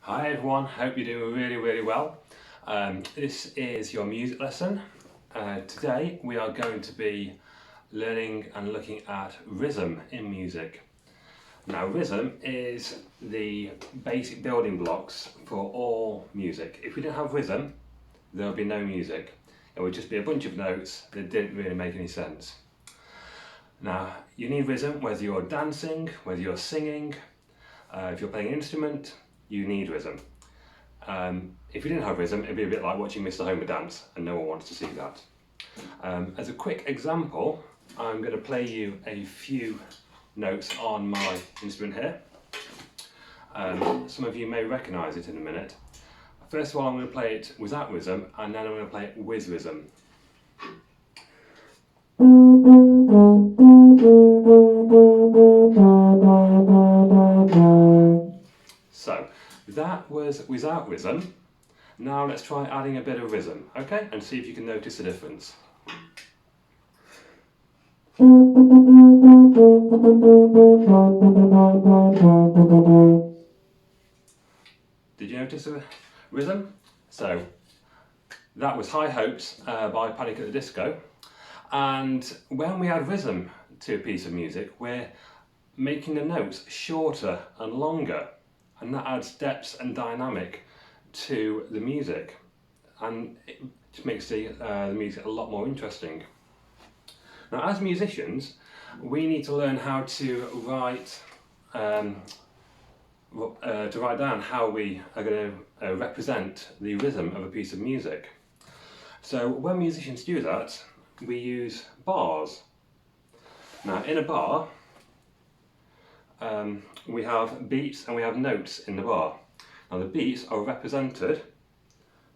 Hi everyone, hope you're doing really well. This is your music lesson. Today we are going to be learning and looking at rhythm in music. Now rhythm is the basic building blocks for all music. If we didn't have rhythm, there would be no music. It would just be a bunch of notes that didn't really make any sense. Now you need rhythm whether you're dancing, whether you're singing, if you're playing an instrument, you need rhythm. If you didn't have rhythm, it'd be a bit like watching Mr. Homer dance, and no one wants to see that. As a quick example, I'm going to play you a few notes on my instrument here. Some of you may recognise it in a minute. First of all, I'm going to play it without rhythm, and then I'm going to play it with rhythm. So, that was without rhythm. Now let's try adding a bit of rhythm, okay? And see if you can notice the difference. Did you notice the rhythm? So, that was High Hopes by Panic at the Disco. And when we add rhythm to a piece of music, we're making the notes shorter and longer. And that adds depth and dynamic to the music. And it just makes the music a lot more interesting. Now, as musicians, we need to learn how to write down how we are going to represent the rhythm of a piece of music. So when musicians do that, we use bars. Now, in a bar, we have beats and we have notes in the bar. Now, the beats are represented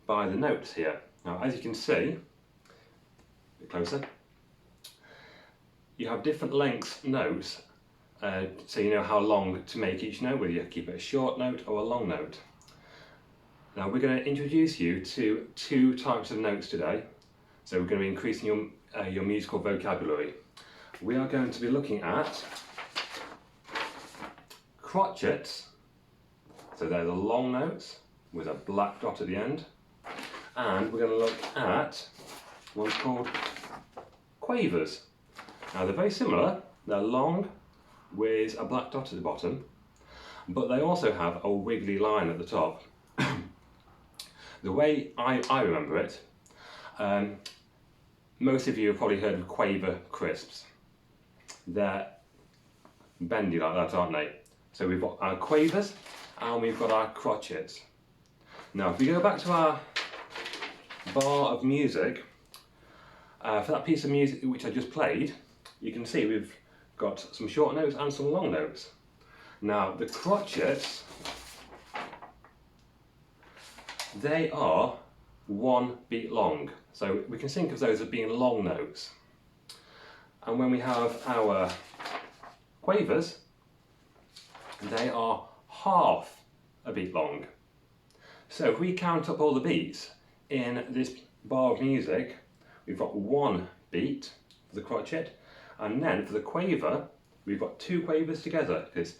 by the notes here. Now, as you can see, a bit closer, you have different length notes, so you know how long to make each note, whether you keep it a short note or a long note. Now we're going to introduce you to two types of notes today, so we're going to be increasing your musical vocabulary. We are going to be looking at crotchets, so they're the long notes with a black dot at the end, and we're going to look at what's called quavers. Now they're very similar, they're long with a black dot at the bottom, but they also have a wiggly line at the top. The way I remember it, most of you have probably heard of Quaver crisps. They're bendy like that, aren't they? So we've got our quavers and we've got our crotchets. Now if we go back to our bar of music, for that piece of music which I just played, you can see we've got some short notes and some long notes. Now the crotchets, they are 1 beat long, so we can think of those as being long notes. And when we have our quavers, they are half a beat long. So if we count up all the beats in this bar of music, we've got 1 beat for the crotchet, and then for the quaver, we've got 2 quavers together. It's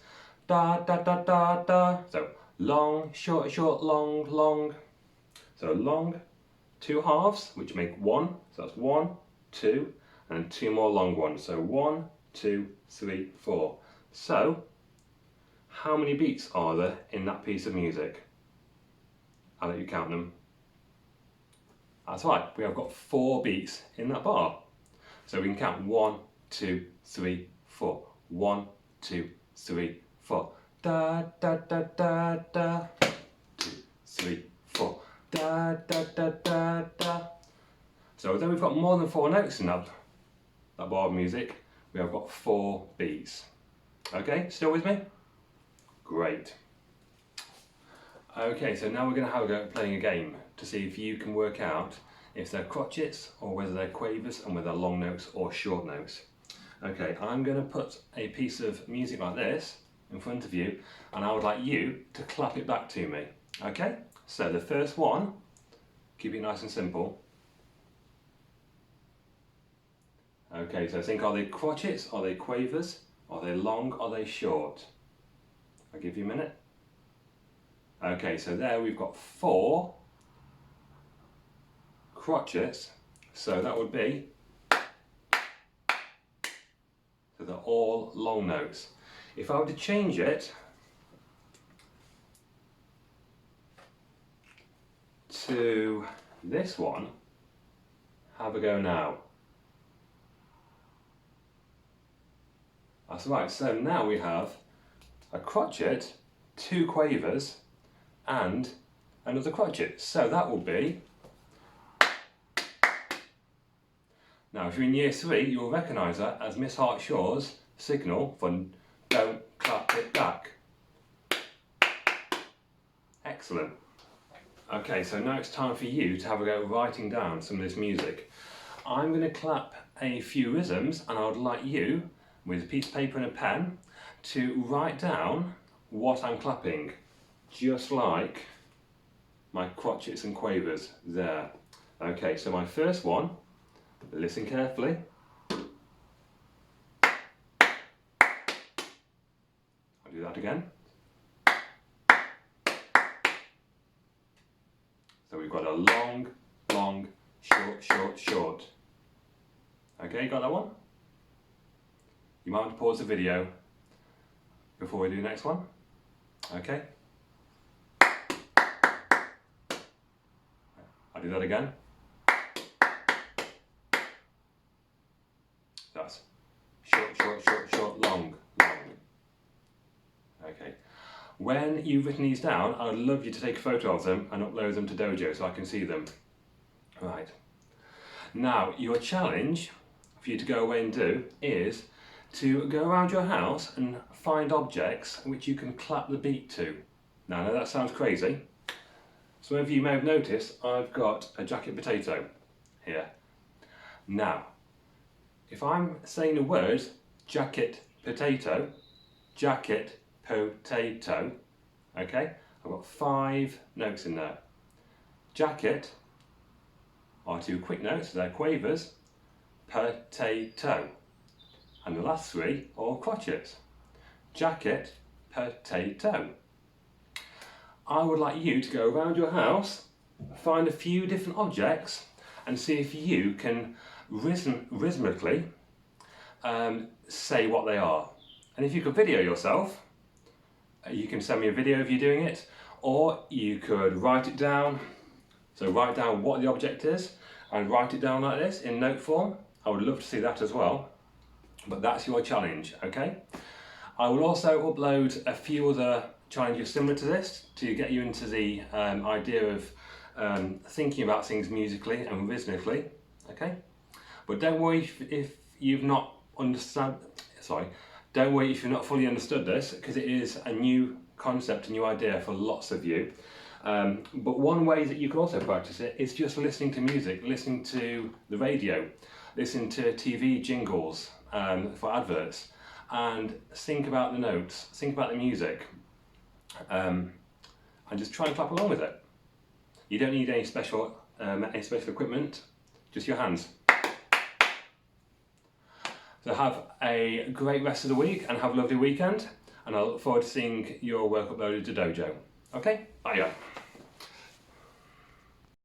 da da da da da. So long, short, short, long, long. So long, 2 halves, which make 1. So that's 1, 2, and 2 more long ones. So 1, 2, 3, 4. So how many beats are there in that piece of music? I'll let you count them. That's right, we have got 4 beats in that bar. So we can count 1, 2, 3, 4. 1, 2, 3, 4. Da da da da da. 2, 3, 4. Da da da da da. So then we've got more than 4 notes in that bar of music. We have got 4 beats. Okay, still with me? Great. Okay, so now we're going to have a go at playing a game to see if you can work out if they're crotchets or whether they're quavers and whether they're long notes or short notes. Okay, I'm going to put a piece of music like this in front of you, and I would like you to clap it back to me. Okay, so the first one, keep it nice and simple. Okay, so think, are they crotchets, are they quavers, are they long, are they short? I'll give you a minute. Okay, so there we've got 4 crotchets, so that would be, so they're all long notes. If I were to change it to this one, have a go now. That's right, so now we have a crotchet, 2 quavers, and another crotchet. So that will be, now if you're in year 3, you'll recognise that as Miss Hartshaw's signal for don't clap it back. Excellent. Okay, so now it's time for you to have a go writing down some of this music. I'm going to clap a few rhythms, and I would like you, with a piece of paper and a pen, to write down what I'm clapping, just like my crotchets and quavers there. Okay, so my first one, listen carefully. I'll do that again. So we've got a long, long, short, short, short. Okay, got that one? You might want to pause the video before we do the next one. Okay. I'll do that again. That's short, short, short, short, long, long. Okay. When you've written these down, I would love you to take a photo of them and upload them to Dojo so I can see them. Right. Now, your challenge for you to go away and do is to go around your house and find objects which you can clap the beat to. Now, I know that sounds crazy. Some of you may have noticed I've got a jacket potato here. Now, if I'm saying the word jacket potato, okay, I've got 5 notes in there. Jacket are 2 quick notes, they're quavers, potato. And the last 3 are crotchets. Jacket, potato. I would like you to go around your house, find a few different objects, and see if you can rhythmically say what they are. And if you could video yourself, you can send me a video of you doing it, or you could write it down. So write down what the object is and write it down like this in note form. I would love to see that as well. But that's your challenge, okay? I will also upload a few other challenges similar to this to get you into the idea of thinking about things musically and rhythmically, okay? But don't worry if you've not don't worry if you've not fully understood this, because it is a new concept, a new idea for lots of you. But one way that you can also practice it is just listening to music, listening to the radio, listening to TV jingles for adverts, and think about the notes, think about the music, and just try and clap along with it. You don't need any special equipment, just your hands. So have a great rest of the week and have a lovely weekend, and I look forward to seeing your work uploaded to Dojo. Okay, bye.